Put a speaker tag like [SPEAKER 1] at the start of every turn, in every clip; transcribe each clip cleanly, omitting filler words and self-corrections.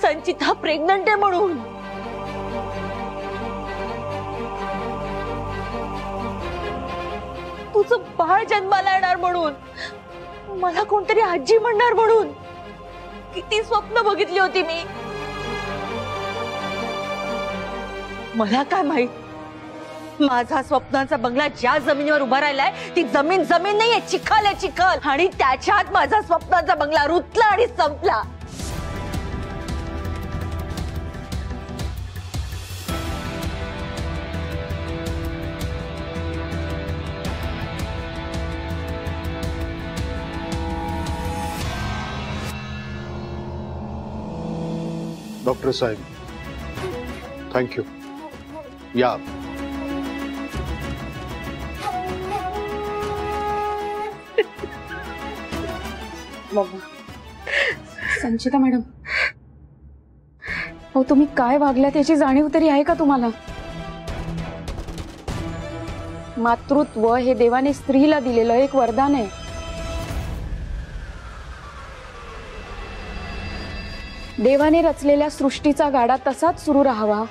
[SPEAKER 1] संचिता pregnant आहे म्हणून। तुझं बाळ जन्माला येणार म्हणून, मला कोणतरी आजी म्हणणार म्हणून किती स्वप्न बघितली होती मी। मला काय माहित, माझा स्वप्नांचा बंगला ज्या जमिनीवर उभा राहिलाय ती जमीन जमीन नाहीये, चिखल आहे चिखल। आणि त्याच्यात माझा स्वप्नांचा बंगला रुतला आणि संपला।
[SPEAKER 2] डॉक्टर साहेब, थैंक यू। या
[SPEAKER 3] संचिता मॅडम, हो तुम्ही काय वागल्या त्याची जाणीव तरी आहे का तुम्हाला? मातृत्व हे देवाने स्त्रीला दिलेलं एक वरदान आहे। देवाने रचलेल्या सृष्टीचा गाडा तसाच सुरू राहावा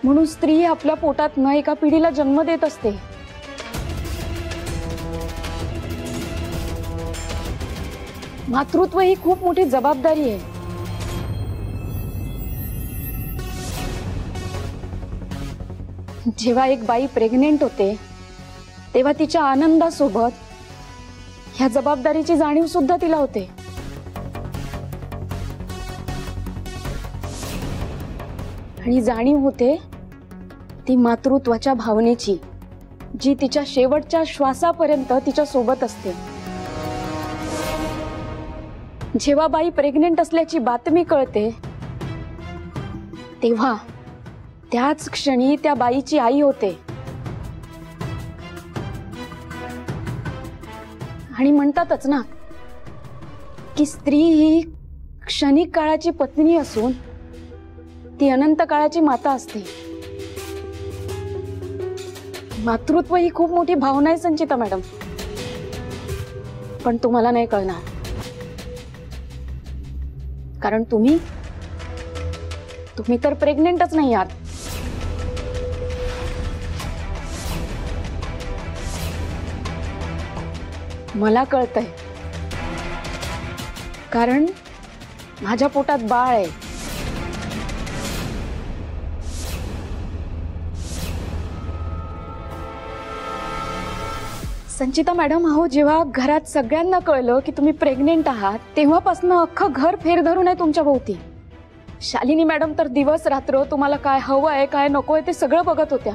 [SPEAKER 3] म्हणून स्त्री आपल्या पोटात न एका पिढीला जन्म देत असते। मातृत्व ही खूप मोठी जबाबदारी आहे। जेव्हा एक बाई प्रेग्नेंट होते तेव्हा तिच्या आनंदासोबत ह्या जबाबदारीची जाणीव सुद्धा तिला होते। आणि जाणीव होते ती मातृत्वाच्या भावनेची, जी तिच्या शेवटच्या श्वासापर्यंत तिच्या सोबत असते। जेव्हा बाई प्रेग्नेंट असल्याची बातमी कळते तेव्हा त्याच क्षणी त्या बाईची आई होते। आणि म्हणतातच ना की स्त्री ही क्षणिक काळाची पत्नी असून ती अनंत काळाची माता असते। मातृत्व ही खूप मोठी भावना आहे संचिता मॅडम, पण तुम्हाला नाही कळणार, कारण तुम्ही तर प्रेग्नेंटच नाही आहात। मला कळतंय, कारण माझ्या पोटात बाळ आहे। संचिता मॅडम, अहो जेव्हा घरात सगळ्यांना कळलं की तुम्ही प्रेग्नेंट आहात तेव्हापासून अख्खं घर फेर धरून आहे तुमच्या भोवती। शालिनी मॅडम तर दिवस रात्र तुम्हाला काय हवं आहे काय नको आहे ते सगळं बघत होत्या।